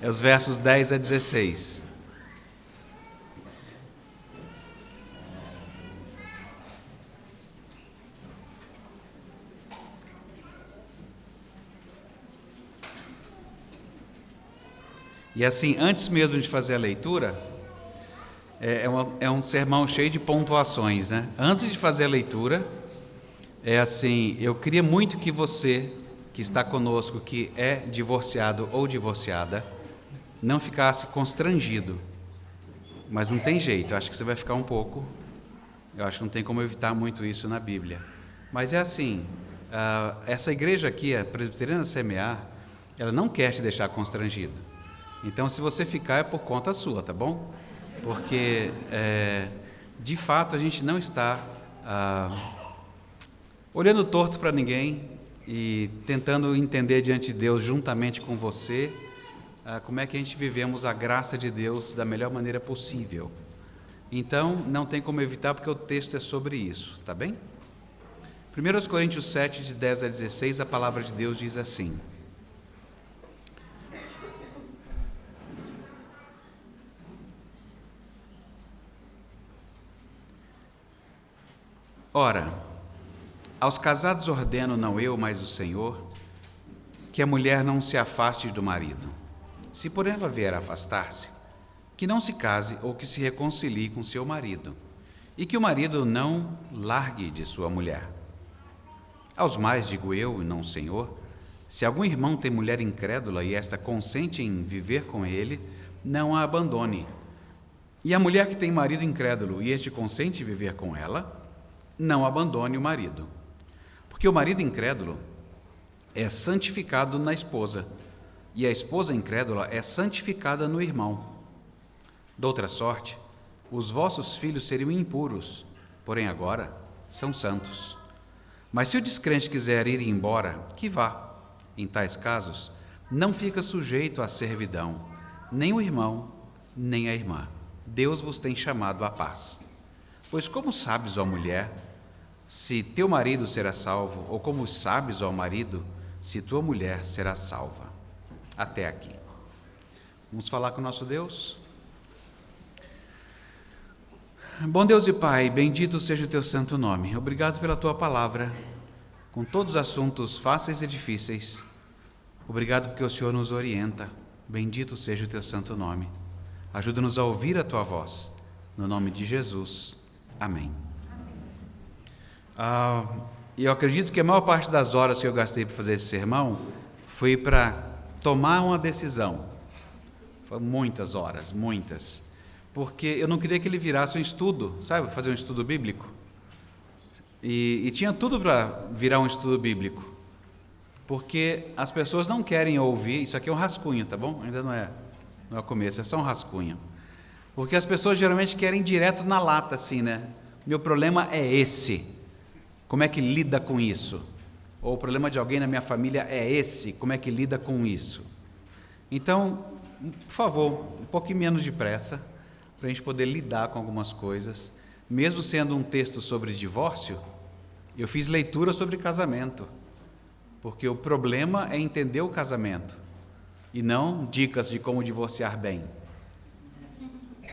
É os versos 10 a 16. E assim, antes mesmo de fazer a leitura, é um sermão cheio de pontuações, né? Antes de fazer a leitura, eu queria muito que você, que está conosco, que é divorciado ou divorciada, não ficasse constrangido. Mas não tem jeito, eu acho que você vai ficar um pouco. Eu acho que não tem como evitar muito isso na Bíblia. Mas essa igreja aqui, a Presbiteriana Semear, ela não quer te deixar constrangido. Então, se você ficar, é por conta sua, tá bom? Porque, de fato, a gente não está olhando torto para ninguém e tentando entender diante de Deus, juntamente com você, como é que a gente vivemos a graça de Deus da melhor maneira possível. Então, não tem como evitar, porque o texto é sobre isso, tá bem? 1 Coríntios 7, de 10 a 16, a palavra de Deus diz assim: Ora, aos casados ordeno, não eu, mas o Senhor, que a mulher não se afaste do marido. Se por ela vier a afastar-se, que não se case ou que se reconcilie com seu marido, e que o marido não largue de sua mulher. Aos mais digo eu, e não o Senhor, se algum irmão tem mulher incrédula e esta consente em viver com ele, não a abandone. E a mulher que tem marido incrédulo e este consente em viver com ela, não abandone o marido. Porque o marido incrédulo é santificado na esposa, e a esposa incrédula é santificada no irmão. Doutra sorte, os vossos filhos seriam impuros, porém agora são santos. Mas se o descrente quiser ir embora, que vá. Em tais casos, não fica sujeito à servidão, nem o irmão, nem a irmã. Deus vos tem chamado à paz. Pois como sabes, ó mulher, se teu marido será salvo, ou como sabes, ó marido, se tua mulher será salva. Até aqui. Vamos falar com o nosso Deus? Bom Deus e Pai, bendito seja o teu santo nome. Obrigado pela tua palavra, com todos os assuntos fáceis e difíceis. Obrigado porque o Senhor nos orienta. Bendito seja o teu santo nome. Ajuda-nos a ouvir a tua voz. No nome de Jesus. Amém. Eu acredito que a maior parte das horas que eu gastei para fazer esse sermão foi para tomar uma decisão. Foram muitas horas, muitas. Porque eu não queria que ele virasse um estudo, sabe? Fazer um estudo bíblico. E tinha tudo para virar um estudo bíblico. Porque as pessoas não querem ouvir, isso aqui é um rascunho, tá bom? Ainda não é o começo, é só um rascunho. Porque as pessoas geralmente querem direto na lata, assim, né? Meu problema é esse. Como é que lida com isso? Ou o problema de alguém na minha família é esse, como é que lida com isso? Então, por favor, um pouquinho menos de pressa, para a gente poder lidar com algumas coisas. Mesmo sendo um texto sobre divórcio, eu fiz leitura sobre casamento, porque o problema é entender o casamento, e não dicas de como divorciar bem.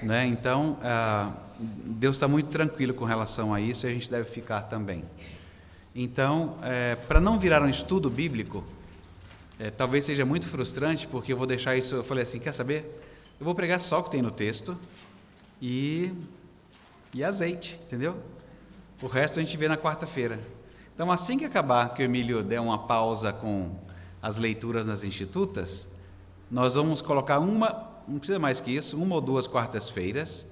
Né? Então, Deus está muito tranquilo com relação a isso, e a gente deve ficar também. Então, para não virar um estudo bíblico, talvez seja muito frustrante, porque eu vou deixar isso, eu falei assim, quer saber? Eu vou pregar só o que tem no texto e azeite, entendeu? O resto a gente vê na quarta-feira. Então, assim que acabar, que o Emílio der uma pausa com as leituras nas institutas, nós vamos colocar não precisa mais que isso, 1 ou 2 quartas-feiras,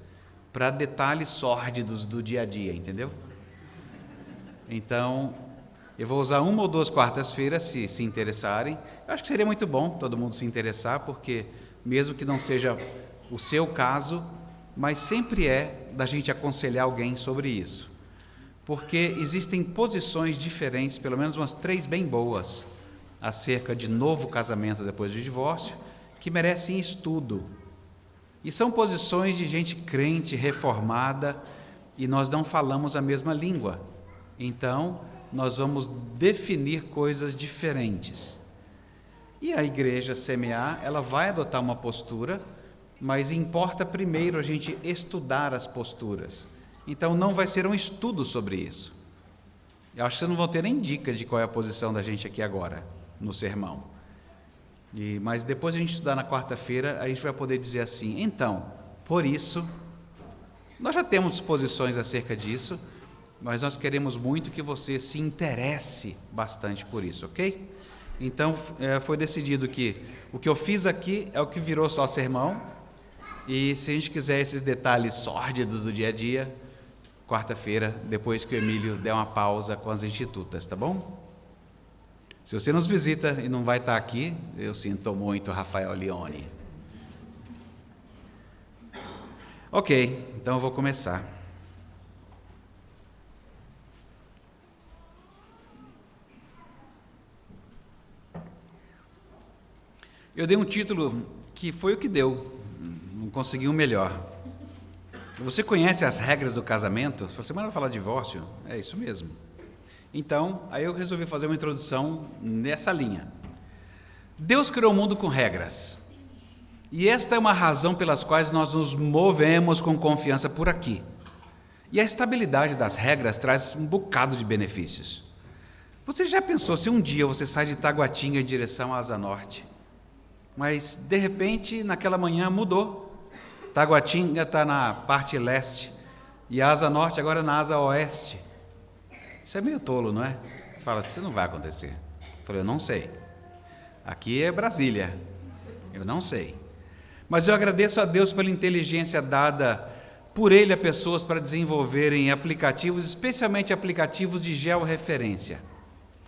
para detalhes sórdidos do dia a dia, entendeu? Então, eu vou usar 1 ou 2 quartas-feiras, se interessarem. Eu acho que seria muito bom todo mundo se interessar, porque mesmo que não seja o seu caso, mas sempre é da gente aconselhar alguém sobre isso. Porque existem posições diferentes, pelo menos umas 3 bem boas, acerca de novo casamento depois do divórcio, que merecem estudo. E são posições de gente crente, reformada, e nós não falamos a mesma língua. Então, nós vamos definir coisas diferentes. E a igreja semear, ela vai adotar uma postura, mas importa primeiro a gente estudar as posturas. Então não vai ser um estudo sobre isso. Eu acho que vocês não vão ter nem dica de qual é a posição da gente aqui agora, no sermão. Mas depois a gente estudar na quarta-feira, a gente vai poder dizer assim, então, por isso, nós já temos posições acerca disso, mas nós queremos muito que você se interesse bastante por isso, ok? Então, foi decidido que o que eu fiz aqui é o que virou só sermão, e se a gente quiser esses detalhes sórdidos do dia a dia, quarta-feira, depois que o Emílio der uma pausa com as institutas, tá bom? Se você nos visita e não vai estar aqui, eu sinto muito, Rafael Leone. Ok, então eu vou começar. Eu dei um título que foi o que deu, não consegui um melhor. Você conhece as regras do casamento? Você vai falar de divórcio? É isso mesmo. Então, aí eu resolvi fazer uma introdução nessa linha. Deus criou o mundo com regras. E esta é uma razão pelas quais nós nos movemos com confiança por aqui. E a estabilidade das regras traz um bocado de benefícios. Você já pensou se um dia você sai de Taguatinga em direção à Asa Norte, mas de repente naquela manhã mudou? Taguatinga está na parte leste e a Asa Norte agora na Asa Oeste. Isso é meio tolo, não é? Você fala, isso não vai acontecer. Eu falei, eu não sei. Aqui é Brasília. Eu não sei. Mas eu agradeço a Deus pela inteligência dada por Ele a pessoas para desenvolverem aplicativos, especialmente aplicativos de georreferência.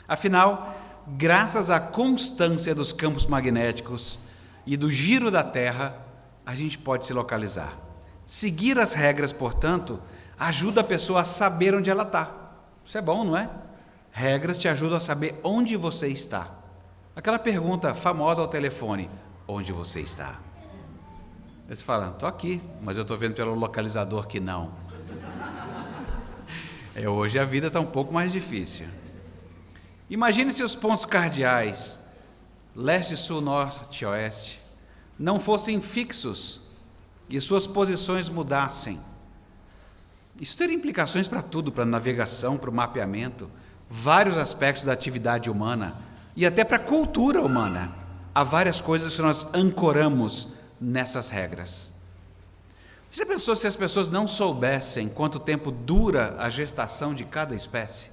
Afinal, graças à constância dos campos magnéticos e do giro da Terra, a gente pode se localizar. Seguir as regras, portanto, ajuda a pessoa a saber onde ela está. Isso é bom, não é? Regras te ajudam a saber onde você está. Aquela pergunta famosa ao telefone, onde você está? Eles falam, estou aqui, mas eu estou vendo pelo localizador que não. Hoje a vida está um pouco mais difícil. Imagine se os pontos cardeais, leste, sul, norte, oeste, não fossem fixos e suas posições mudassem. Isso teria implicações para tudo, para a navegação, para o mapeamento, vários aspectos da atividade humana e até para a cultura humana. Há várias coisas que nós ancoramos nessas regras. Você já pensou se as pessoas não soubessem quanto tempo dura a gestação de cada espécie?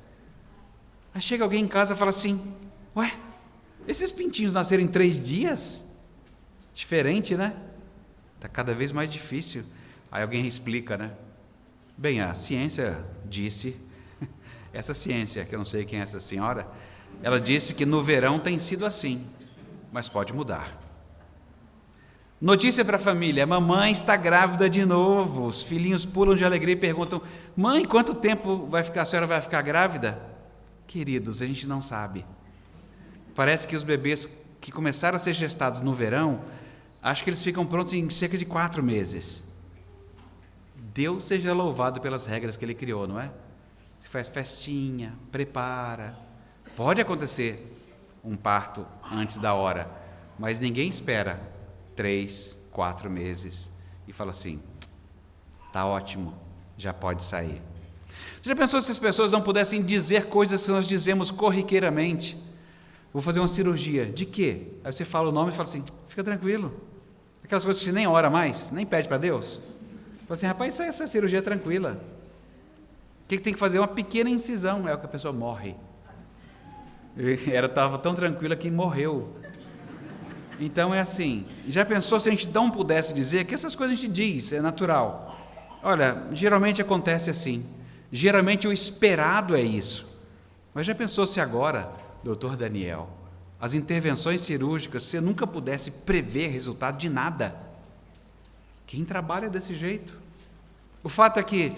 Aí chega alguém em casa e fala assim, ué, esses pintinhos nasceram em 3 dias? Diferente, né? Está cada vez mais difícil. Aí alguém explica, né? Bem, a ciência disse, essa ciência, que eu não sei quem é essa senhora, ela disse que no verão tem sido assim, mas pode mudar. Notícia para a família, a mamãe está grávida de novo, os filhinhos pulam de alegria e perguntam, mãe, quanto tempo a senhora vai ficar grávida? Queridos, a gente não sabe. Parece que os bebês que começaram a ser gestados no verão, acho que eles ficam prontos em cerca de 4 meses. Deus seja louvado pelas regras que Ele criou, não é? Se faz festinha, prepara. Pode acontecer um parto antes da hora, mas ninguém espera 3, 4 meses e fala assim, tá ótimo, já pode sair. Você já pensou se as pessoas não pudessem dizer coisas que nós dizemos corriqueiramente? Vou fazer uma cirurgia, de quê? Aí você fala o nome e fala assim, fica tranquilo. Aquelas coisas que você nem ora mais, nem pede para Deus. Fala assim, rapaz, essa cirurgia é tranquila. O que tem que fazer? Uma pequena incisão, é o que a pessoa morre. Ela estava tão tranquila que morreu. Então é assim, já pensou se a gente não pudesse dizer que essas coisas a gente diz, é natural. Olha, geralmente acontece assim, geralmente o esperado é isso. Mas já pensou se agora, doutor Daniel, as intervenções cirúrgicas, você nunca pudesse prever resultado de nada? Quem trabalha desse jeito? O fato é que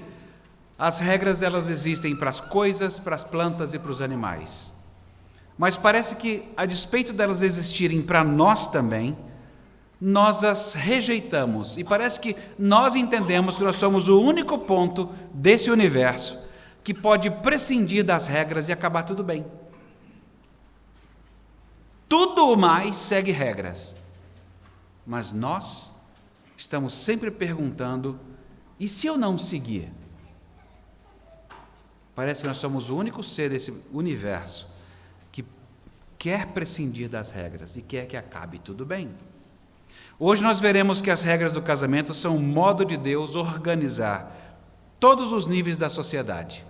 as regras elas existem para as coisas, para as plantas e para os animais. Mas parece que, a despeito delas existirem para nós também, nós as rejeitamos. E parece que nós entendemos que nós somos o único ponto desse universo que pode prescindir das regras e acabar tudo bem. Tudo o mais segue regras. Mas nós estamos sempre perguntando: e se eu não seguir? Parece que nós somos o único ser desse universo que quer prescindir das regras e quer que acabe tudo bem. Hoje nós veremos que as regras do casamento são um modo de Deus organizar todos os níveis da sociedade.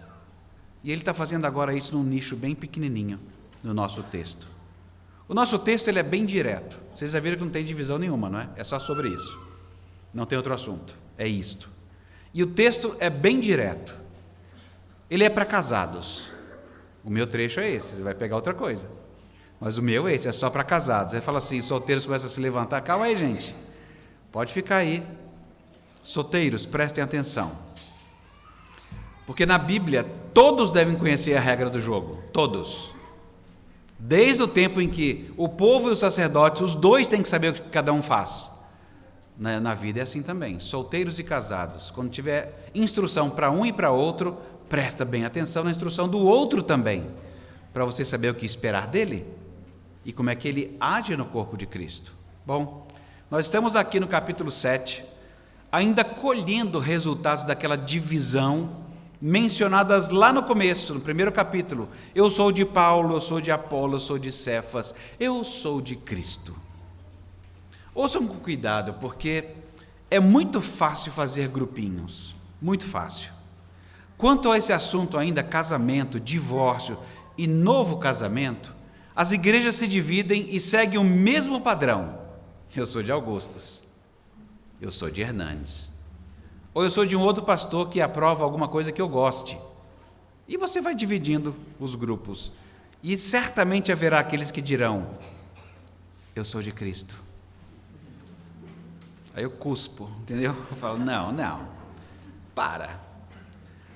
E Ele está fazendo agora isso num nicho bem pequenininho no nosso texto. O nosso texto ele é bem direto. Vocês já viram que não tem divisão nenhuma, não é? É só sobre isso. Não tem outro assunto. É isto. E o texto é bem direto. Ele é para casados. O meu trecho é esse, você vai pegar outra coisa. Mas o meu é esse, é só para casados. Aí fala assim, solteiros começam a se levantar. Calma aí, gente. Pode ficar aí. Solteiros, prestem atenção. Porque na Bíblia, todos devem conhecer a regra do jogo. Todos. Desde o tempo em que o povo e os sacerdotes, os dois têm que saber o que cada um faz. Na vida é assim também. Solteiros e casados. Quando tiver instrução para um e para outro, presta bem atenção na instrução do outro também, para você saber o que esperar dele e como é que ele age no corpo de Cristo. Bom, nós estamos aqui no capítulo 7, ainda colhendo resultados daquela divisão mencionadas lá no começo, no primeiro capítulo. Eu sou de Paulo, eu sou de Apolo, eu sou de Cefas, eu sou de Cristo. Ouçam com cuidado, porque é muito fácil fazer grupinhos, muito fácil. Quanto a esse assunto ainda, casamento, divórcio e novo casamento, as igrejas se dividem e seguem o mesmo padrão. Eu sou de Augustus, eu sou de Hernandes, ou eu sou de um outro pastor que aprova alguma coisa que eu goste. E você vai dividindo os grupos. E certamente haverá aqueles que dirão: eu sou de Cristo. Aí eu cuspo, entendeu? Eu falo, não, para.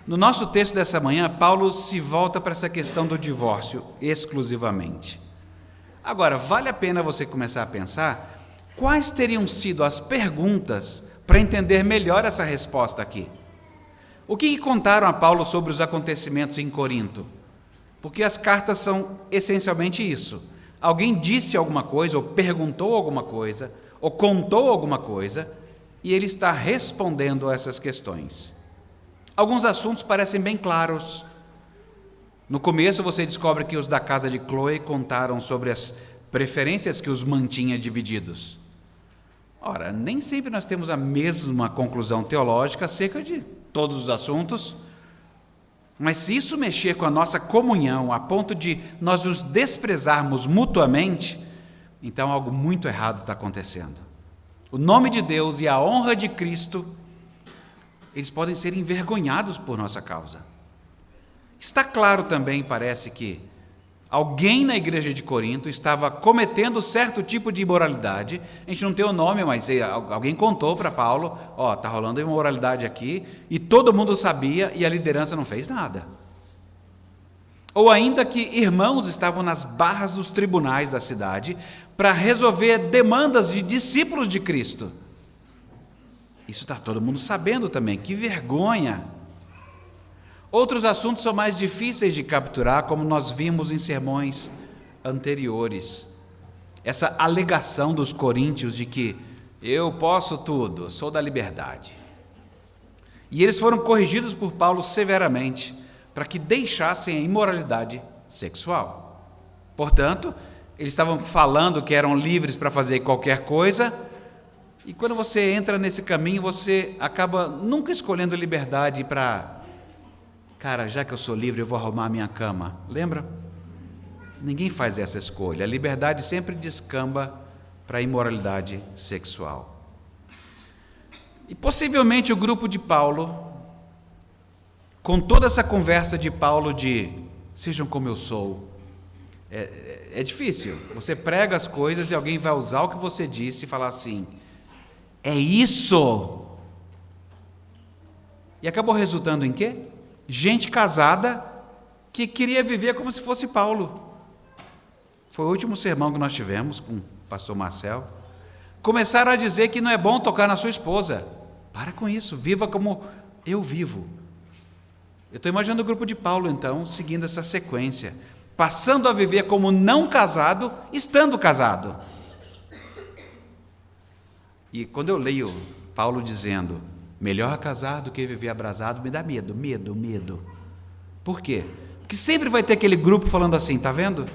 No nosso texto dessa manhã, Paulo se volta para essa questão do divórcio exclusivamente. Agora, vale a pena você começar a pensar quais teriam sido as perguntas para entender melhor essa resposta aqui. O que contaram a Paulo sobre os acontecimentos em Corinto? Porque as cartas são essencialmente isso. Alguém disse alguma coisa, ou perguntou alguma coisa, ou contou alguma coisa, e ele está respondendo a essas questões. Alguns assuntos parecem bem claros. No começo você descobre que os da casa de Cloe contaram sobre as preferências que os mantinha divididos. Ora, nem sempre nós temos a mesma conclusão teológica acerca de todos os assuntos, mas se isso mexer com a nossa comunhão a ponto de nós nos desprezarmos mutuamente, então algo muito errado está acontecendo. O nome de Deus e a honra de Cristo, eles podem ser envergonhados por nossa causa. Está claro também, parece que alguém na igreja de Corinto estava cometendo certo tipo de imoralidade. A gente não tem o nome, mas alguém contou para Paulo, está rolando imoralidade aqui, e todo mundo sabia e a liderança não fez nada. Ou ainda que irmãos estavam nas barras dos tribunais da cidade para resolver demandas de discípulos de Cristo. Isso está todo mundo sabendo também, que vergonha! Outros assuntos são mais difíceis de capturar, como nós vimos em sermões anteriores. Essa alegação dos coríntios de que eu posso tudo, sou da liberdade. E eles foram corrigidos por Paulo severamente, para que deixassem a imoralidade sexual. Portanto, eles estavam falando que eram livres para fazer qualquer coisa, e quando você entra nesse caminho, você acaba nunca escolhendo liberdade para, já que eu sou livre, eu vou arrumar a minha cama. Lembra? Ninguém faz essa escolha. A liberdade sempre descamba para a imoralidade sexual. E possivelmente o grupo de Paulo, com toda essa conversa de Paulo de sejam como eu sou, é difícil. Você prega as coisas e alguém vai usar o que você disse e falar assim, é isso! E acabou resultando em quê? Gente casada que queria viver como se fosse Paulo. Foi o último sermão que nós tivemos com o pastor Marcel. Começaram a dizer que não é bom tocar na sua esposa. Para com isso, viva como eu vivo. Eu estou imaginando o grupo de Paulo, então, seguindo essa sequência. passando a viver como não casado, estando casado. E quando eu leio Paulo dizendo, melhor casar do que viver abrasado, me dá medo. Por quê? Porque sempre vai ter aquele grupo falando assim, tá vendo?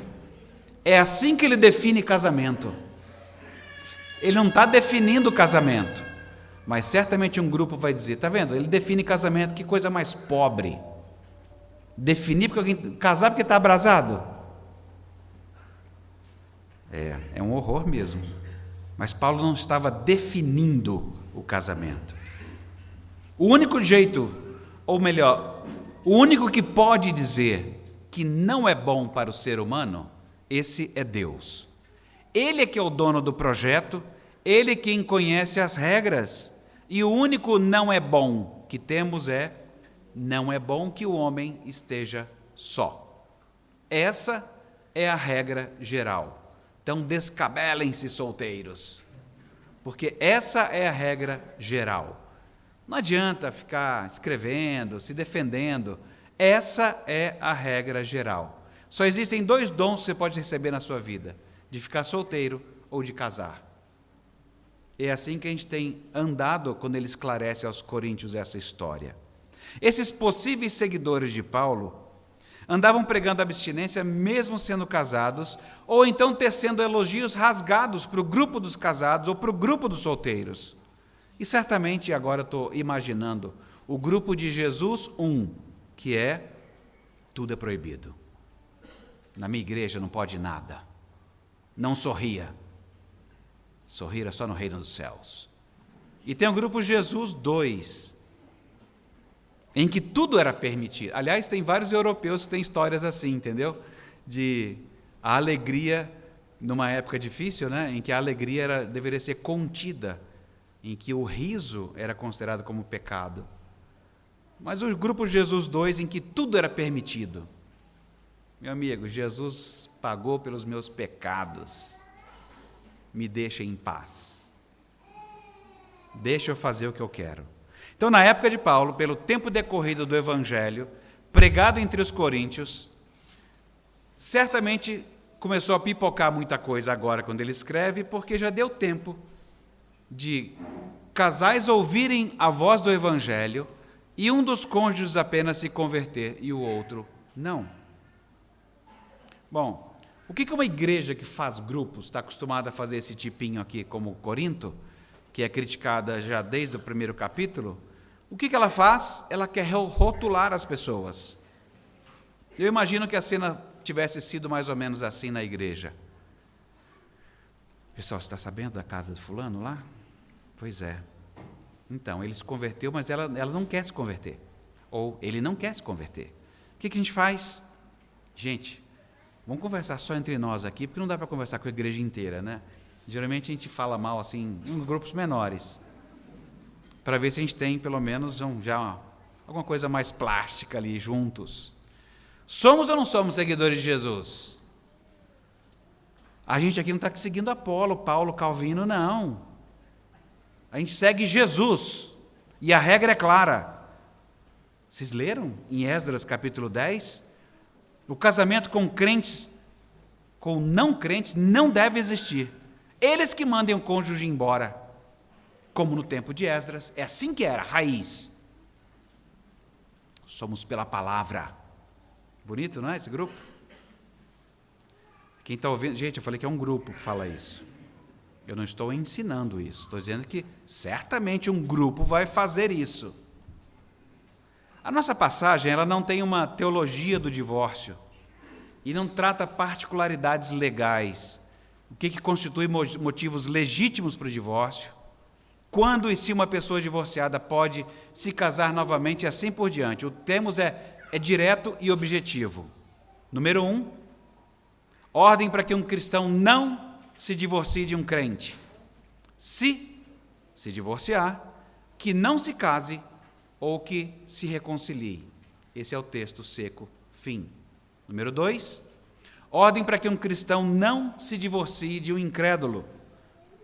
É assim que ele define casamento. Ele não está definindo o casamento, mas certamente um grupo vai dizer, tá vendo? Ele define casamento, que coisa mais pobre. Definir porque alguém casar porque está abrasado. É um horror mesmo. Mas Paulo não estava definindo o casamento. O único jeito, ou melhor, o único que pode dizer que não é bom para o ser humano, esse é Deus. Ele é que é o dono do projeto, ele é quem conhece as regras. E o único não é bom que temos não é bom que o homem esteja só. Essa é a regra geral. Então descabelem-se solteiros, porque essa é a regra geral. Não adianta ficar escrevendo, se defendendo. Essa é a regra geral. Só existem 2 dons que você pode receber na sua vida, de ficar solteiro ou de casar. É assim que a gente tem andado quando ele esclarece aos coríntios essa história. Esses possíveis seguidores de Paulo andavam pregando abstinência mesmo sendo casados, ou então tecendo elogios rasgados para o grupo dos casados ou para o grupo dos solteiros. E certamente agora estou imaginando o grupo de Jesus 1, que é tudo é proibido. Na minha igreja não pode nada. Não sorria. Sorrir é só no reino dos céus. E tem o grupo Jesus 2, em que tudo era permitido. Aliás, tem vários europeus que têm histórias assim, entendeu? De a alegria, numa época difícil, né? Em que a alegria deveria ser contida, em que o riso era considerado como pecado. Mas o grupo Jesus 2, em que tudo era permitido. Meu amigo, Jesus pagou pelos meus pecados. Me deixa em paz. Deixa eu fazer o que eu quero. Então, na época de Paulo, pelo tempo decorrido do Evangelho, pregado entre os coríntios, certamente começou a pipocar muita coisa agora quando ele escreve, porque já deu tempo de casais ouvirem a voz do Evangelho e um dos cônjuges apenas se converter e o outro não. Bom, o que uma igreja que faz grupos está acostumada a fazer esse tipinho aqui, como Corinto, que é criticada já desde o primeiro capítulo? O que ela faz? Ela quer rotular as pessoas. Eu imagino que a cena tivesse sido mais ou menos assim na igreja. Pessoal, você está sabendo da casa de fulano lá? Pois é. Então, ele se converteu, mas ela não quer se converter. Ou ele não quer se converter. O que a gente faz? Gente, vamos conversar só entre nós aqui, porque não dá para conversar com a igreja inteira, né? Geralmente a gente fala mal assim, em grupos menores, para ver se a gente tem pelo menos já alguma coisa mais plástica ali juntos. Somos ou não somos seguidores de Jesus? A gente aqui não está seguindo Apolo, Paulo, Calvino, não. A gente segue Jesus, e a regra é clara. Vocês leram em Esdras capítulo 10? O casamento com crentes, com não crentes, não deve existir. Eles que mandem o cônjuge embora, como no tempo de Esdras, é assim que era, raiz. Somos pela palavra. Bonito, não é, esse grupo? Quem está ouvindo, gente, eu falei que é um grupo que fala isso. Eu não estou ensinando isso, estou dizendo que certamente um grupo vai fazer isso. A nossa passagem, ela não tem uma teologia do divórcio e não trata particularidades legais. O que constitui motivos legítimos para o divórcio, quando e se uma pessoa divorciada pode se casar novamente e assim por diante. O tema é direto e objetivo. Número 1, ordem para que um cristão não se divorcie de um crente. Se divorciar, que não se case ou que se reconcilie. Esse é o texto seco, fim. Número 2, ordem para que um cristão não se divorcie de um incrédulo.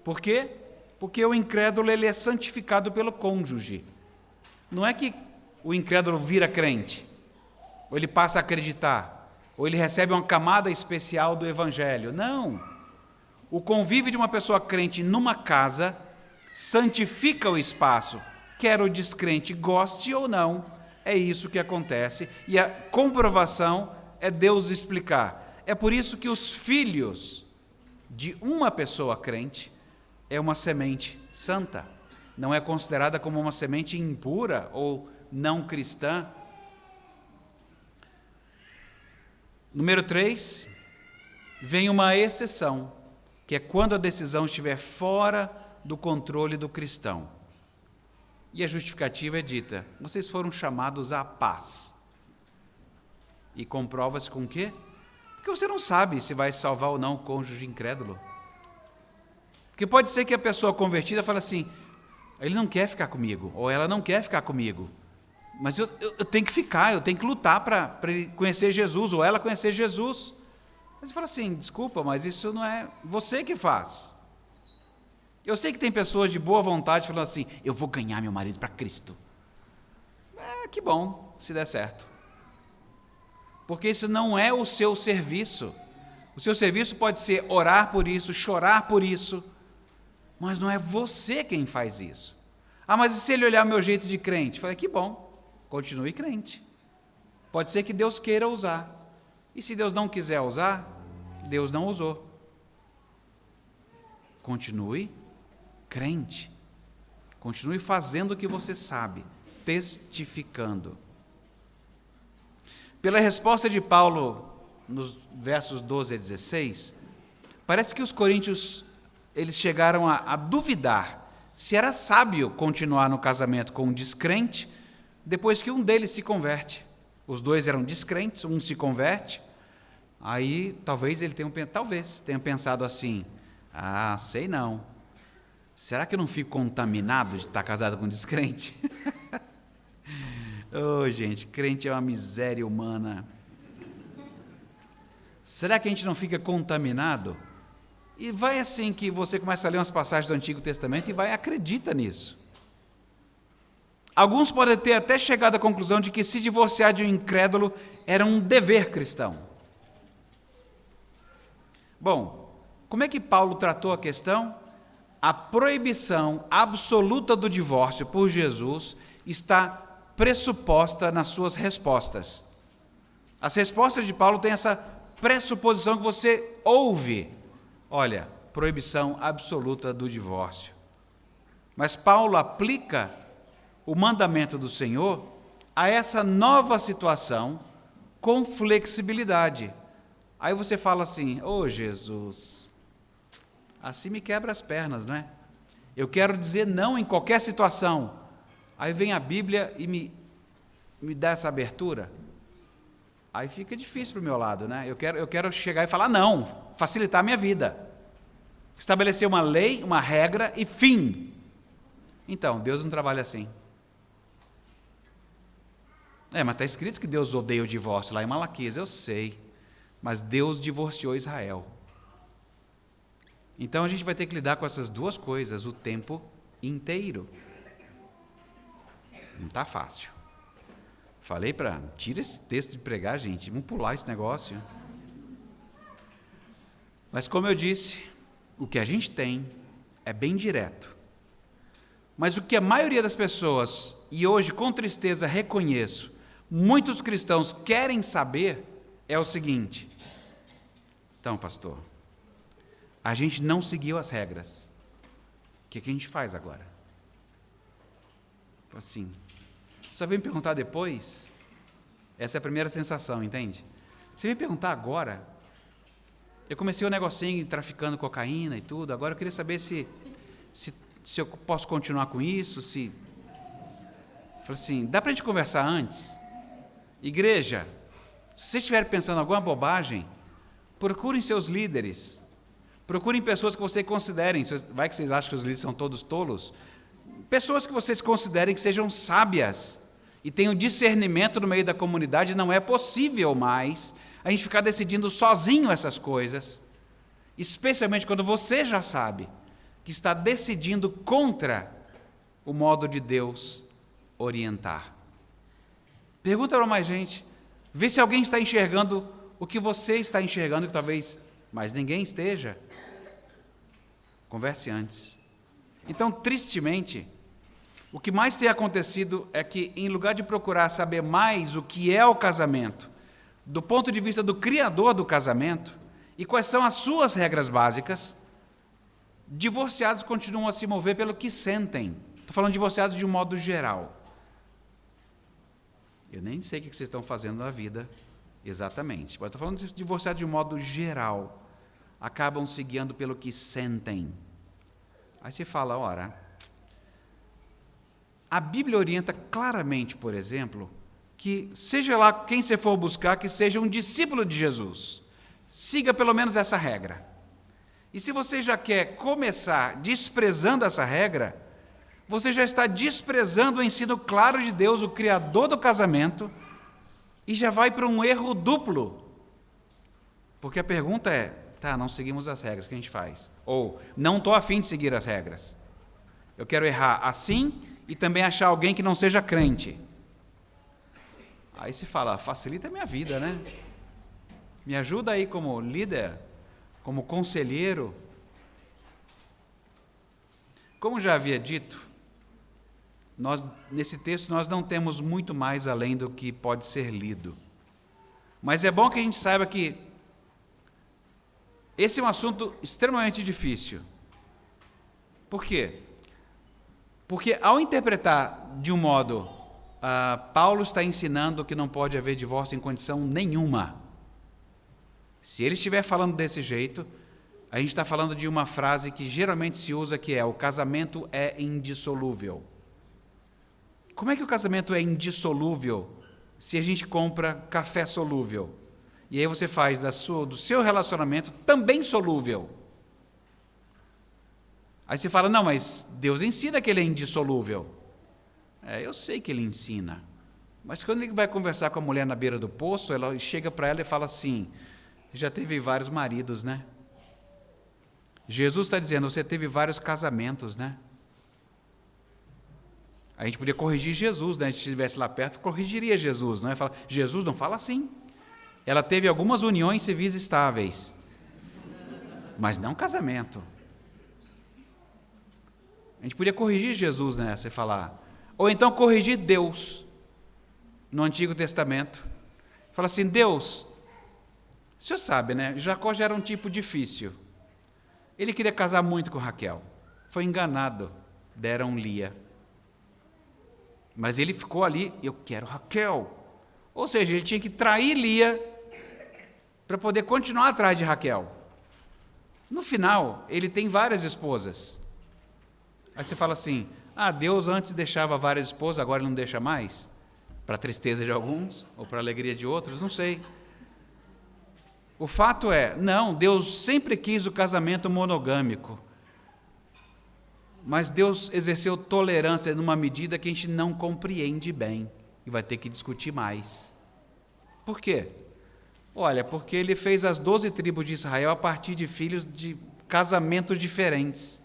Por quê? Porque o incrédulo ele é santificado pelo cônjuge. Não é que o incrédulo vira crente, ou ele passa a acreditar. ou ele recebe uma camada especial do Evangelho. Não. O convívio de uma pessoa crente numa casa santifica o espaço, quer o descrente goste ou não. É isso que acontece, e a comprovação é Deus explicar. É por isso que os filhos de uma pessoa crente é uma semente santa, não é considerada como uma semente impura ou não cristã. Número 3, vem uma exceção, que é quando a decisão estiver fora do controle do cristão. E a justificativa é dita: vocês foram chamados à paz. E comprova-se com o quê? Porque você não sabe se vai salvar ou não o cônjuge incrédulo. Porque pode ser que a pessoa convertida fale assim: ele não quer ficar comigo, ou ela não quer ficar comigo, mas eu tenho que ficar, eu tenho que lutar para ele conhecer Jesus, ou ela conhecer Jesus. Mas você fala assim: desculpa, mas isso não é você que faz. Eu sei que tem pessoas de boa vontade falando assim: eu vou ganhar meu marido para Cristo. Que bom, se der certo. Porque isso não é o seu serviço. O seu serviço pode ser orar por isso, chorar por isso, mas não é você quem faz isso. Mas e se ele olhar o meu jeito de crente? Eu falei: que bom, continue crente. Pode ser que Deus queira usar. E se Deus não quiser usar, Deus não usou. Continue crente. Continue fazendo o que você sabe, testificando. Pela resposta de Paulo nos versos 12 a 16, parece que os coríntios eles chegaram a duvidar se era sábio continuar no casamento com um descrente depois que um deles se converte. Os dois eram descrentes, um se converte. Aí talvez ele tenha pensado assim: sei não. Será que eu não fico contaminado de estar casado com um descrente? Gente, crente é uma miséria humana. Será que a gente não fica contaminado? E vai assim que você começa a ler umas passagens do Antigo Testamento e acredita nisso. Alguns podem ter até chegado à conclusão de que se divorciar de um incrédulo era um dever cristão. Bom, como é que Paulo tratou a questão? A proibição absoluta do divórcio por Jesus está pressuposta nas suas respostas. As respostas de Paulo têm essa pressuposição que você ouve. Olha, proibição absoluta do divórcio. Mas Paulo aplica o mandamento do Senhor a essa nova situação com flexibilidade. Aí você fala assim: Jesus, assim me quebra as pernas, não é? Eu quero dizer não em qualquer situação. Aí vem a Bíblia e me dá essa abertura. Aí fica difícil para o meu lado, né? Eu quero chegar e falar não, facilitar a minha vida. Estabelecer uma lei, uma regra e fim. Então, Deus não trabalha assim. Mas está escrito que Deus odeia o divórcio lá em Malaquias, eu sei. Mas Deus divorciou Israel. Então a gente vai ter que lidar com essas duas coisas o tempo inteiro. Não está fácil. Falei tira esse texto de pregar, gente, vamos pular esse negócio. Mas como eu disse, o que a gente tem é bem direto. Mas o que a maioria das pessoas, e hoje com tristeza reconheço, muitos cristãos querem saber é o seguinte: então, pastor, a gente não seguiu as regras. O que a gente faz agora? Assim, só vem me perguntar depois? Essa é a primeira sensação, entende? Você vem perguntar agora? Eu comecei o negocinho traficando cocaína e tudo, agora eu queria saber se eu posso continuar com isso, Falei assim, dá para a gente conversar antes? Igreja, se vocês estiverem pensando em alguma bobagem, procurem seus líderes, procurem pessoas que vocês considerem, vai que vocês acham que os líderes são todos tolos, pessoas que vocês considerem que sejam sábias e tenham discernimento no meio da comunidade. Não é possível mais a gente ficar decidindo sozinho essas coisas, especialmente quando você já sabe que está decidindo contra o modo de Deus orientar. Pergunta para mais gente, vê se alguém está enxergando o que você está enxergando que talvez mais ninguém esteja. Converse antes. Então, tristemente, o que mais tem acontecido é que, em lugar de procurar saber mais o que é o casamento, do ponto de vista do criador do casamento, e quais são as suas regras básicas, divorciados continuam a se mover pelo que sentem. Estou falando de divorciados de um modo geral. Eu nem sei o que vocês estão fazendo na vida exatamente, mas estou falando de divorciados de um modo geral. Acabam se guiando pelo que sentem. Aí você fala, ora, a Bíblia orienta claramente, por exemplo, que seja lá quem você for buscar, que seja um discípulo de Jesus. Siga pelo menos essa regra. E se você já quer começar desprezando essa regra, você já está desprezando o ensino claro de Deus, o Criador do casamento, e já vai para um erro duplo. Porque a pergunta é, tá, não seguimos as regras, o que a gente faz? Ou, não estou afim de seguir as regras. Eu quero errar assim e também achar alguém que não seja crente. Aí se fala, facilita a minha vida, né? Me ajuda aí como líder, como conselheiro. Como já havia dito, nesse texto nós não temos muito mais além do que pode ser lido. Mas é bom que a gente saiba que esse é um assunto extremamente difícil. Por quê? Porque ao interpretar de um modo, Paulo está ensinando que não pode haver divórcio em condição nenhuma. Se ele estiver falando desse jeito, a gente está falando de uma frase que geralmente se usa, que é: o casamento é indissolúvel. Como é que o casamento é indissolúvel se a gente compra café solúvel? E aí você faz do seu relacionamento também solúvel. Aí você fala, não, mas Deus ensina que ele é indissolúvel. Eu sei que ele ensina. Mas quando ele vai conversar com a mulher na beira do poço, ela chega para ela e fala assim, já teve vários maridos, né? Jesus está dizendo, você teve vários casamentos, né? A gente podia corrigir Jesus, né? Se a gente estivesse lá perto, corrigiria Jesus, não é? Fala, Jesus não fala assim. Ela teve algumas uniões civis estáveis, mas não casamento. A gente podia corrigir Jesus nessa e falar, ou então corrigir Deus no Antigo Testamento. Fala assim, Deus, o senhor sabe, né? Jacó já era um tipo difícil. Ele queria casar muito com Raquel. Foi enganado, deram Lia. Mas ele ficou ali, eu quero Raquel. Ou seja, ele tinha que trair Lia para poder continuar atrás de Raquel. No final, ele tem várias esposas. Aí você fala assim, Deus antes deixava várias esposas, agora ele não deixa mais? Para a tristeza de alguns, ou para a alegria de outros, não sei. O fato é, não, Deus sempre quis o casamento monogâmico. Mas Deus exerceu tolerância numa medida que a gente não compreende bem e vai ter que discutir mais. Por quê? Olha, porque ele fez as 12 tribos de Israel a partir de filhos de casamentos diferentes.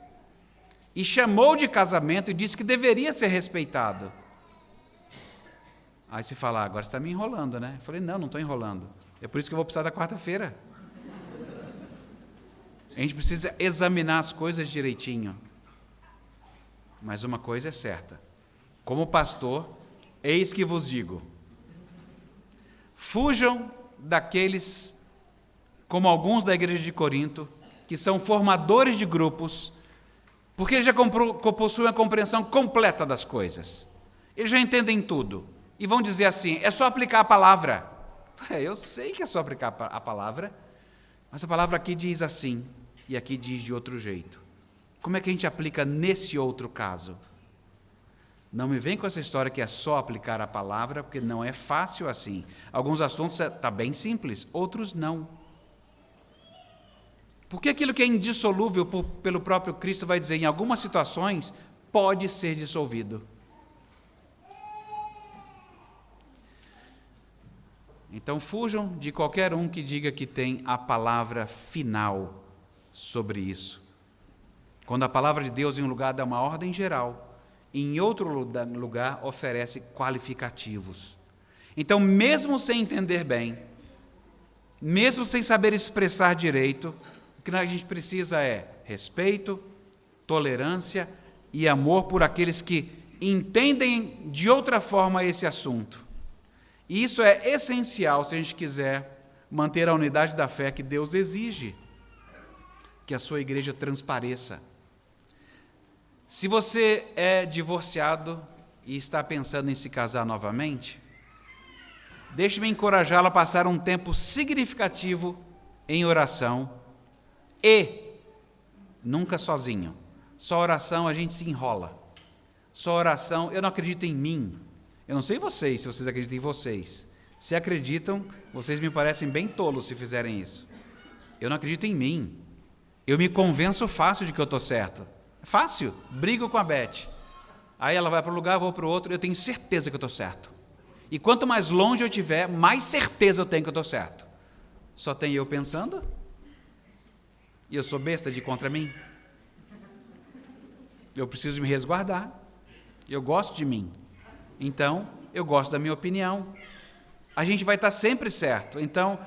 E chamou de casamento e disse que deveria ser respeitado. Aí você fala, agora você está me enrolando, né? Eu falei, não estou enrolando. É por isso que eu vou precisar da quarta-feira. A gente precisa examinar as coisas direitinho. Mas uma coisa é certa. Como pastor, eis que vos digo. Fujam daqueles, como alguns da igreja de Corinto, que são formadores de grupos, porque eles já possuem a compreensão completa das coisas. Eles já entendem tudo. E vão dizer assim, é só aplicar a palavra. Eu sei que é só aplicar a palavra, mas a palavra aqui diz assim, e aqui diz de outro jeito. Como é que a gente aplica nesse outro caso? Não me vem com essa história que é só aplicar a palavra, porque não é fácil assim. Alguns assuntos está bem simples, outros não. Porque aquilo que é indissolúvel pelo próprio Cristo vai dizer, em algumas situações, pode ser dissolvido. Então fujam de qualquer um que diga que tem a palavra final sobre isso. Quando a palavra de Deus em um lugar dá uma ordem geral, em outro lugar oferece qualificativos. Então, mesmo sem entender bem, mesmo sem saber expressar direito, o que a gente precisa é respeito, tolerância e amor por aqueles que entendem de outra forma esse assunto. E isso é essencial se a gente quiser manter a unidade da fé que Deus exige que a sua igreja transpareça. Se você é divorciado e está pensando em se casar novamente, deixe-me encorajá-lo a passar um tempo significativo em oração e nunca sozinho. Só oração a gente se enrola. Só oração, eu não acredito em mim. Eu não sei vocês, se vocês acreditam em vocês. Se acreditam, vocês me parecem bem tolos se fizerem isso. Eu não acredito em mim. Eu me convenço fácil de que eu estou certo. Fácil. Brigo com a Beth. Aí ela vai para um lugar, eu vou para o outro, eu tenho certeza que eu estou certo. E quanto mais longe eu estiver, mais certeza eu tenho que eu estou certo. Só tem eu pensando? E eu sou besta de ir contra mim? Eu preciso me resguardar. Eu gosto de mim. Então, eu gosto da minha opinião. A gente vai estar sempre certo. Então,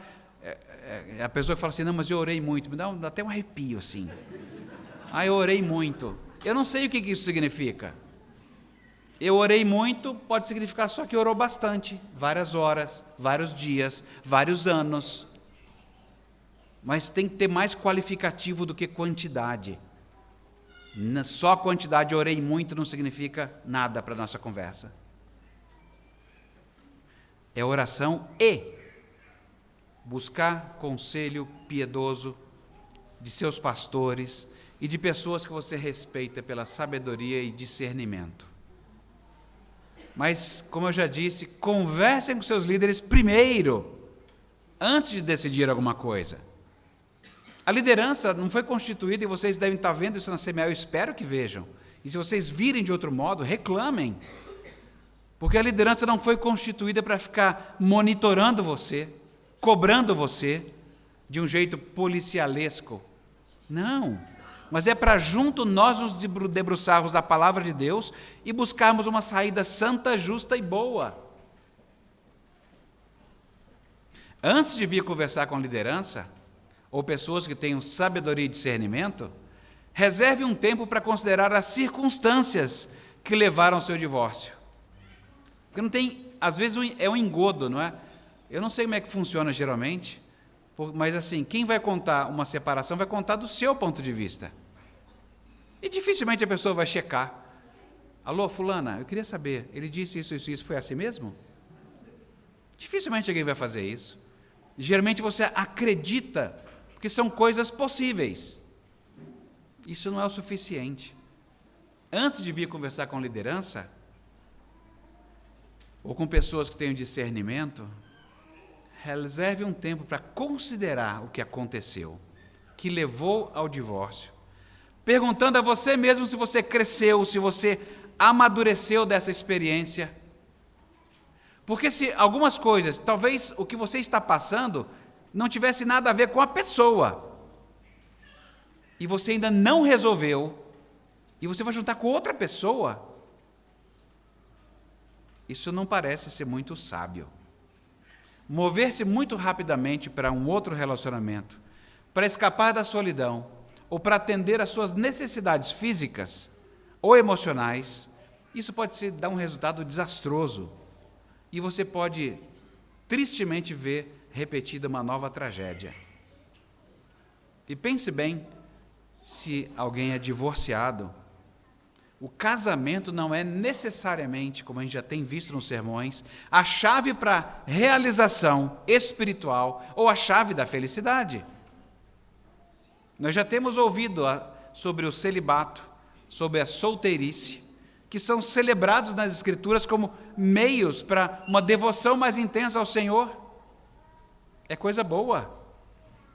a pessoa que fala assim, não, mas eu orei muito, me dá até um arrepio assim. Ah, eu orei muito. Eu não sei o que isso significa. Eu orei muito, pode significar só que orou bastante, várias horas, vários dias, vários anos. Mas tem que ter mais qualificativo do que quantidade. Só quantidade, orei muito, não significa nada para a nossa conversa. É oração e buscar conselho piedoso de seus pastores e de pessoas que você respeita pela sabedoria e discernimento. Mas, como eu já disse, conversem com seus líderes primeiro, antes de decidir alguma coisa. A liderança não foi constituída, e vocês devem estar vendo isso na CMA, eu espero que vejam. E se vocês virem de outro modo, reclamem. Porque a liderança não foi constituída para ficar monitorando você, cobrando você, de um jeito policialesco. Não. Mas é para junto nós nos debruçarmos da palavra de Deus e buscarmos uma saída santa, justa e boa. Antes de vir conversar com a liderança, ou pessoas que tenham sabedoria e discernimento, reserve um tempo para considerar as circunstâncias que levaram ao seu divórcio. Porque não tem, às vezes é um engodo, não é? Eu não sei como é que funciona geralmente, mas assim, quem vai contar uma separação vai contar do seu ponto de vista. E dificilmente a pessoa vai checar. Alô, fulana, eu queria saber, ele disse isso, foi assim mesmo? Dificilmente alguém vai fazer isso. Geralmente você acredita, porque são coisas possíveis. Isso não é o suficiente. Antes de vir conversar com liderança, ou com pessoas que tenham discernimento, reserve um tempo para considerar o que aconteceu, que levou ao divórcio, perguntando a você mesmo se você cresceu, se você amadureceu dessa experiência. Porque se algumas coisas, talvez o que você está passando, não tivesse nada a ver com a pessoa, e você ainda não resolveu, e você vai juntar com outra pessoa, isso não parece ser muito sábio. Mover-se muito rapidamente para um outro relacionamento, para escapar da solidão, ou para atender às suas necessidades físicas ou emocionais, isso pode dar um resultado desastroso. E você pode, tristemente, ver repetida uma nova tragédia. E pense bem, se alguém é divorciado, o casamento não é necessariamente, como a gente já tem visto nos sermões, a chave para realização espiritual ou a chave da felicidade. Nós já temos ouvido sobre o celibato, sobre a solteirice, que são celebrados nas Escrituras como meios para uma devoção mais intensa ao Senhor. É coisa boa.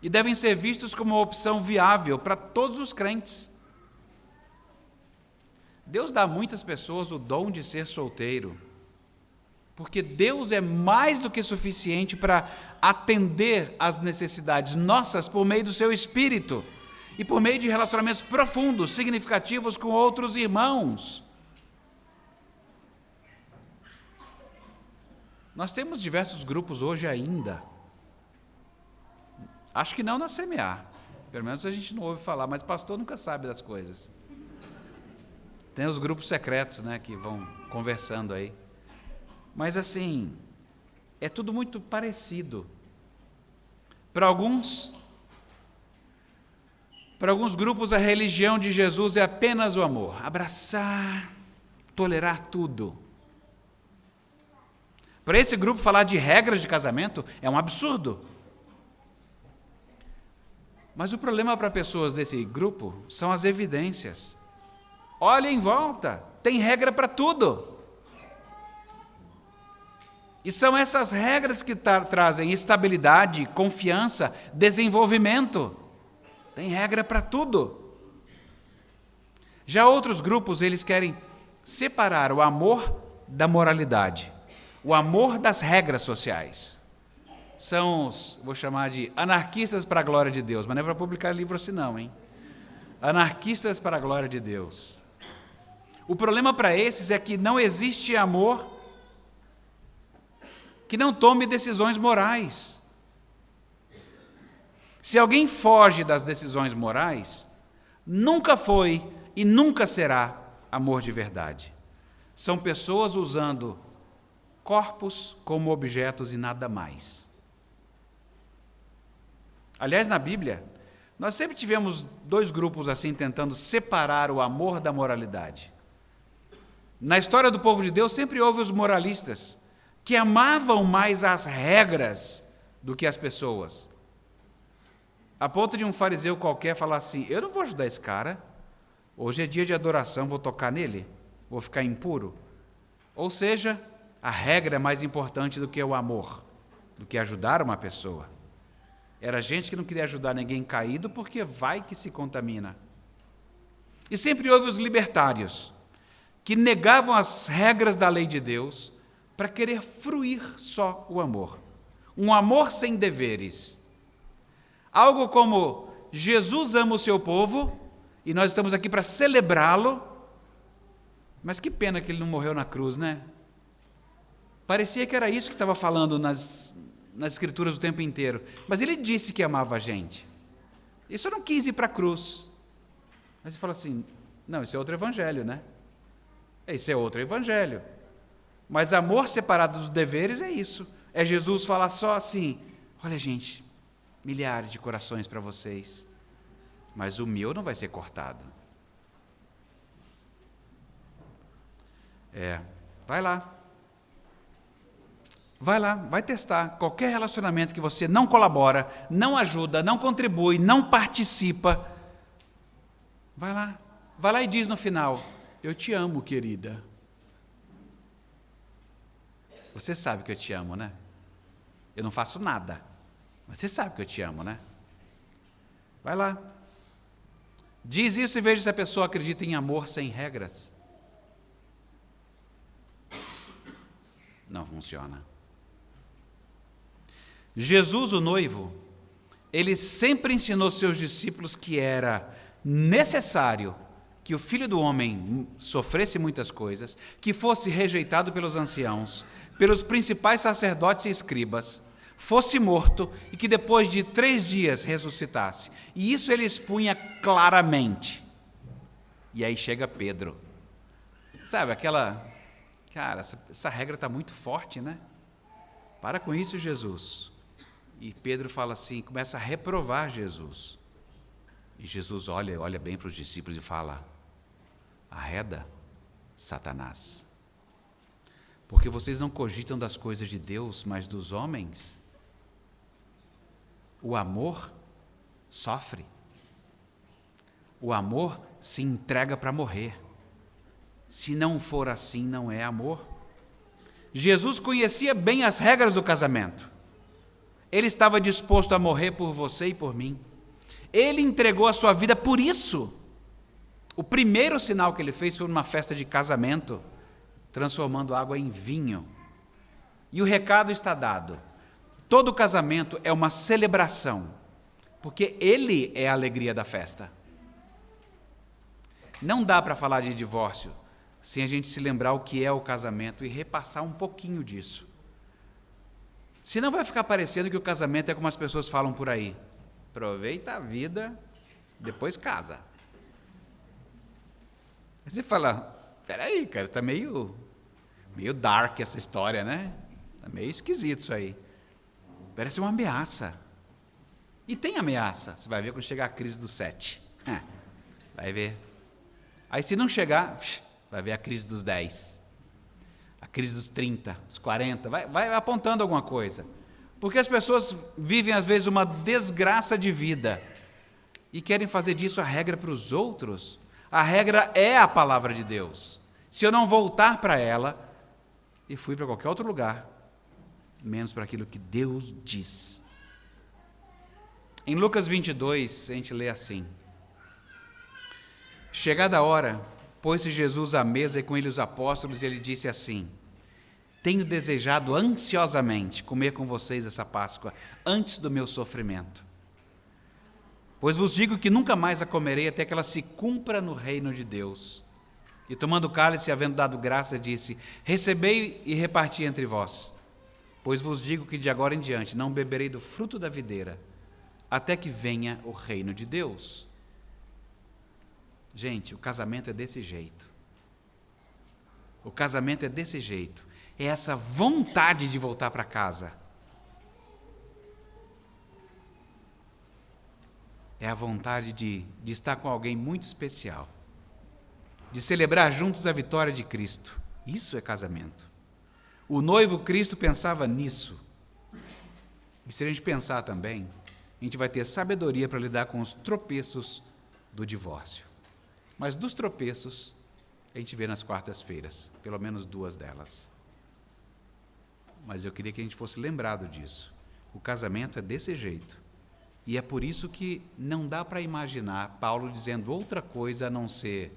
E devem ser vistos como uma opção viável para todos os crentes. Deus dá a muitas pessoas o dom de ser solteiro, porque Deus é mais do que suficiente para atender às necessidades nossas por meio do seu Espírito e por meio de relacionamentos profundos, significativos com outros irmãos. Nós temos diversos grupos hoje ainda, Acho que não na Semear. Pelo menos a gente não ouve falar, mas pastor nunca sabe das coisas. Tem os grupos secretos, né, que vão conversando aí. Mas assim, é tudo muito parecido. Para alguns grupos, a religião de Jesus é apenas o amor. Abraçar, tolerar tudo. Para esse grupo, falar de regras de casamento é um absurdo. Mas o problema para pessoas desse grupo são as evidências. Olha em volta, tem regra para tudo. E são essas regras que trazem estabilidade, confiança, desenvolvimento. Tem regra para tudo. Já outros grupos, eles querem separar o amor da moralidade, o amor das regras sociais. São os, vou chamar de anarquistas para a glória de Deus, mas não é para publicar livro assim não, hein? Anarquistas para a glória de Deus. O problema para esses é que não existe amor que não tome decisões morais. Se alguém foge das decisões morais, nunca foi e nunca será amor de verdade. São pessoas usando corpos como objetos e nada mais. Aliás, na Bíblia, nós sempre tivemos dois grupos assim tentando separar o amor da moralidade. Na história do povo de Deus sempre houve os moralistas, que amavam mais as regras do que as pessoas. A ponto de um fariseu qualquer falar assim, eu não vou ajudar esse cara, hoje é dia de adoração, vou tocar nele, vou ficar impuro. Ou seja, a regra é mais importante do que o amor, do que ajudar uma pessoa. Era gente que não queria ajudar ninguém caído porque vai que se contamina. E sempre houve os libertários, que negavam as regras da lei de Deus para querer fruir só o amor. Um amor sem deveres. Algo como Jesus ama o seu povo e nós estamos aqui para celebrá-lo, mas que pena que ele não morreu na cruz, né? Parecia que era isso que estava falando nas escrituras o tempo inteiro, mas ele disse que amava a gente. Ele só não quis ir para a cruz. Mas você fala assim, não, isso é outro evangelho, né? Isso é outro evangelho. Mas amor separado dos deveres é isso. É Jesus falar só assim, olha gente, milhares de corações para vocês, mas o meu não vai ser cortado. Vai lá. Vai lá, vai testar. Qualquer relacionamento que você não colabora, não ajuda, não contribui, não participa, vai lá e diz no final, eu te amo, querida. Você sabe que eu te amo, né? Eu não faço nada, mas você sabe que eu te amo, né? Vai lá. Diz isso e veja se a pessoa acredita em amor sem regras. Não funciona. Jesus, o noivo, ele sempre ensinou seus discípulos que era necessário que o Filho do Homem sofresse muitas coisas, que fosse rejeitado pelos anciãos, pelos principais sacerdotes e escribas, fosse morto e que depois de 3 dias ressuscitasse. E isso ele expunha claramente. E aí chega Pedro. Sabe, aquela... Cara, essa regra está muito forte, né? Para com isso, Jesus. E Pedro fala assim, começa a reprovar Jesus. E Jesus olha bem para os discípulos e fala, arreda, Satanás. Porque vocês não cogitam das coisas de Deus, mas dos homens. O amor sofre. O amor se entrega para morrer. Se não for assim, não é amor. Jesus conhecia bem as regras do casamento. Ele estava disposto a morrer por você e por mim. Ele entregou a sua vida por isso. O primeiro sinal que ele fez foi numa festa de casamento, transformando água em vinho. E o recado está dado. Todo casamento é uma celebração, porque ele é a alegria da festa. Não dá para falar de divórcio sem a gente se lembrar o que é o casamento e repassar um pouquinho disso. Senão vai ficar parecendo que o casamento é como as pessoas falam por aí. Aproveita a vida, depois casa. Aí você fala, peraí, cara, está meio dark essa história, né? Está meio esquisito isso aí. Parece uma ameaça. E tem ameaça. Você vai ver quando chegar a crise dos 7. Vai ver. Aí se não chegar, vai ver a crise dos 10. A crise dos 30, dos 40. Vai apontando alguma coisa. Porque as pessoas vivem, às vezes, uma desgraça de vida. E querem fazer disso a regra para os outros. A regra é a palavra de Deus. Se eu não voltar para ela, e fui para qualquer outro lugar, menos para aquilo que Deus diz. Em Lucas 22, a gente lê assim: chegada a hora, pôs-se Jesus à mesa e com ele os apóstolos, e ele disse assim: tenho desejado ansiosamente comer com vocês essa Páscoa, antes do meu sofrimento. Pois vos digo que nunca mais a comerei até que ela se cumpra no reino de Deus. E tomando o cálice, havendo dado graça, disse: recebei e reparti entre vós. Pois vos digo que de agora em diante não beberei do fruto da videira, até que venha o reino de Deus. Gente, o casamento é desse jeito. O casamento é desse jeito. É essa vontade de voltar para casa. É a vontade de estar com alguém muito especial. De celebrar juntos a vitória de Cristo. Isso é casamento. O noivo Cristo pensava nisso. E se a gente pensar também, a gente vai ter sabedoria para lidar com os tropeços do divórcio. Mas dos tropeços, a gente vê nas quartas-feiras, pelo menos 2 delas. Mas eu queria que a gente fosse lembrado disso. O casamento é desse jeito. E é por isso que não dá para imaginar Paulo dizendo outra coisa a não ser: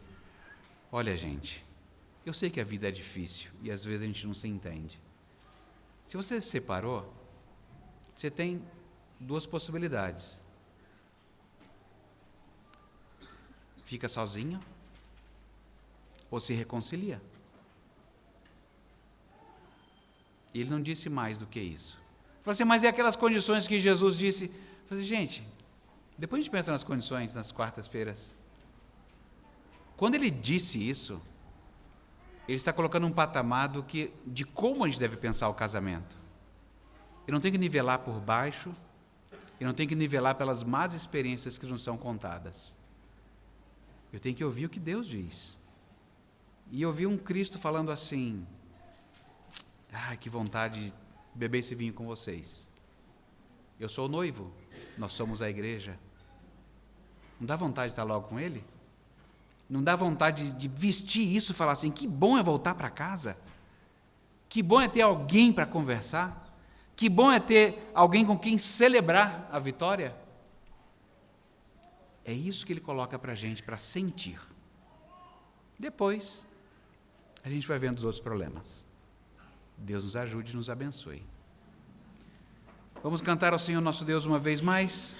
olha, gente, eu sei que a vida é difícil e às vezes a gente não se entende. Se você se separou, você tem 2 possibilidades. Fica sozinho ou se reconcilia. Ele não disse mais do que isso. Falei assim, mas e aquelas condições que Jesus disse? Falei assim, gente, depois a gente pensa nas condições nas quartas-feiras. Quando ele disse isso, ele está colocando um patamar de como a gente deve pensar o casamento. Ele não tem que nivelar por baixo, ele não tem que nivelar pelas más experiências que não são contadas. Eu tenho que ouvir o que Deus diz. E eu vi um Cristo falando assim: que vontade de beber esse vinho com vocês. Eu sou o noivo, nós somos a igreja. Não dá vontade de estar logo com ele? Não dá vontade de vestir isso e falar assim: que bom é voltar para casa? Que bom é ter alguém para conversar? Que bom é ter alguém com quem celebrar a vitória? É isso que ele coloca para a gente, para sentir. Depois, a gente vai vendo os outros problemas. Deus nos ajude e nos abençoe. Vamos cantar ao Senhor nosso Deus uma vez mais?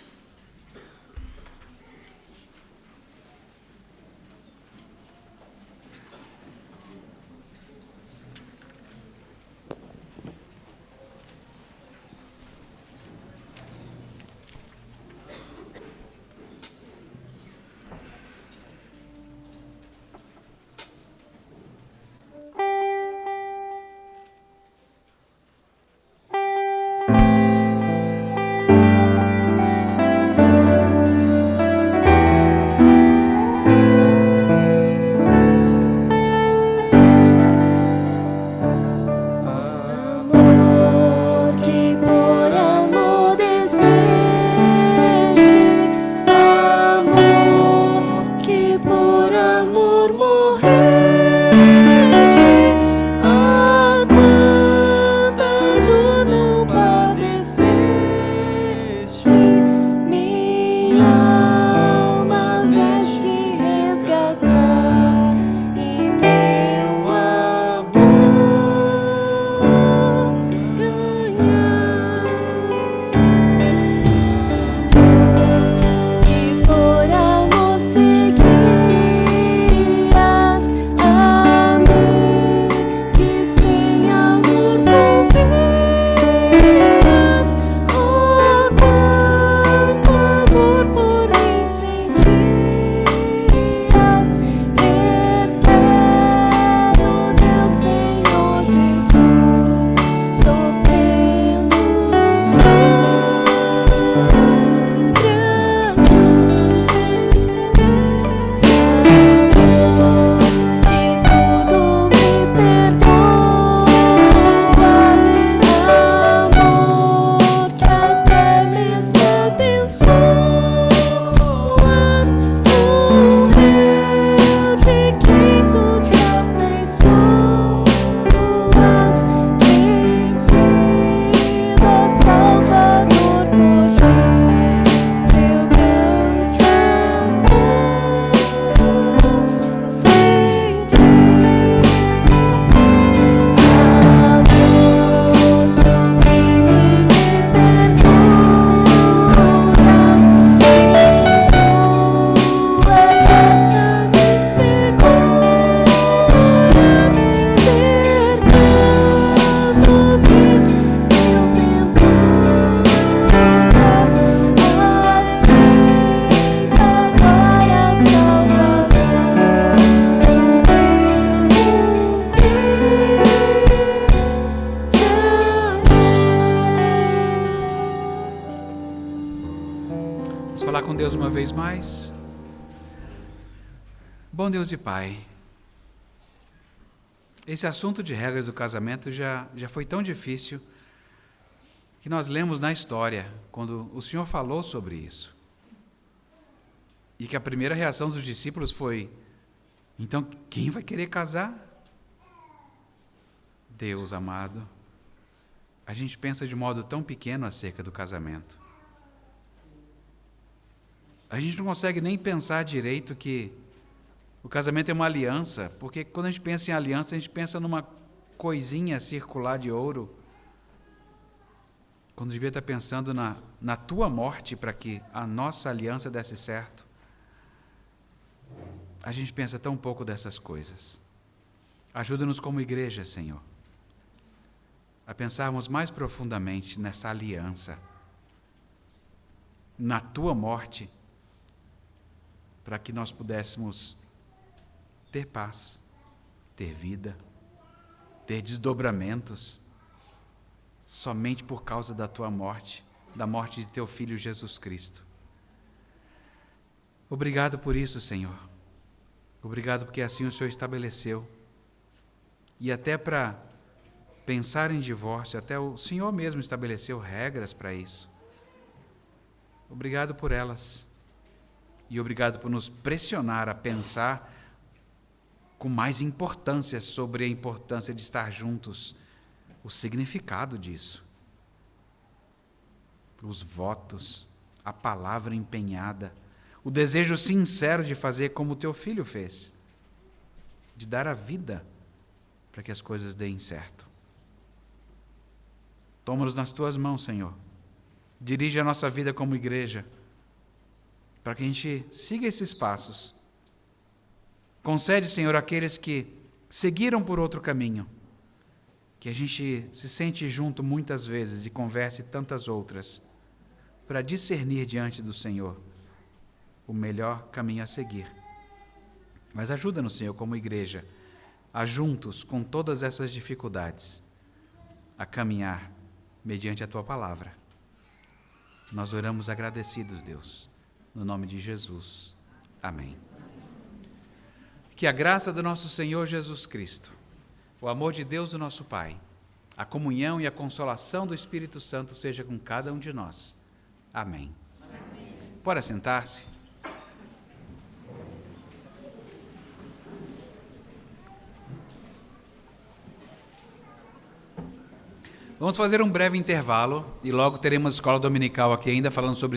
Deus uma vez mais. Bom Deus e Pai, esse assunto de regras do casamento já foi tão difícil que nós lemos na história, quando o Senhor falou sobre isso. E que a primeira reação dos discípulos foi: então quem vai querer casar? Deus amado, a gente pensa de modo tão pequeno acerca do casamento. A gente não consegue nem pensar direito que o casamento é uma aliança, porque quando a gente pensa em aliança, a gente pensa numa coisinha circular de ouro, quando devia estar pensando na tua morte para que a nossa aliança desse certo. A gente pensa tão pouco dessas coisas. Ajuda-nos como igreja, Senhor, a pensarmos mais profundamente nessa aliança, na tua morte, para que nós pudéssemos ter paz, ter vida, ter desdobramentos, somente por causa da tua morte, da morte de teu Filho Jesus Cristo. Obrigado por isso, Senhor. Obrigado porque assim o Senhor estabeleceu. E até para pensar em divórcio, até o Senhor mesmo estabeleceu regras para isso. Obrigado por elas. E obrigado por nos pressionar a pensar com mais importância sobre a importância de estar juntos, o significado disso, os votos, a palavra empenhada, o desejo sincero de fazer como o teu filho fez, de dar a vida para que as coisas deem certo. Toma-nos nas tuas mãos, Senhor. Dirige a nossa vida como igreja, para que a gente siga esses passos. Concede, Senhor, àqueles que seguiram por outro caminho, que a gente se sente junto muitas vezes e converse tantas outras, para discernir diante do Senhor o melhor caminho a seguir. Mas ajuda-nos, Senhor, como igreja, a juntos, com todas essas dificuldades, a caminhar mediante a Tua palavra. Nós oramos agradecidos, Deus, no nome de Jesus. Amém. Que a graça do nosso Senhor Jesus Cristo, o amor de Deus, o nosso Pai, a comunhão e a consolação do Espírito Santo seja com cada um de nós. Amém. Amém. Pode sentar-se. Vamos fazer um breve intervalo e logo teremos escola dominical aqui ainda falando sobre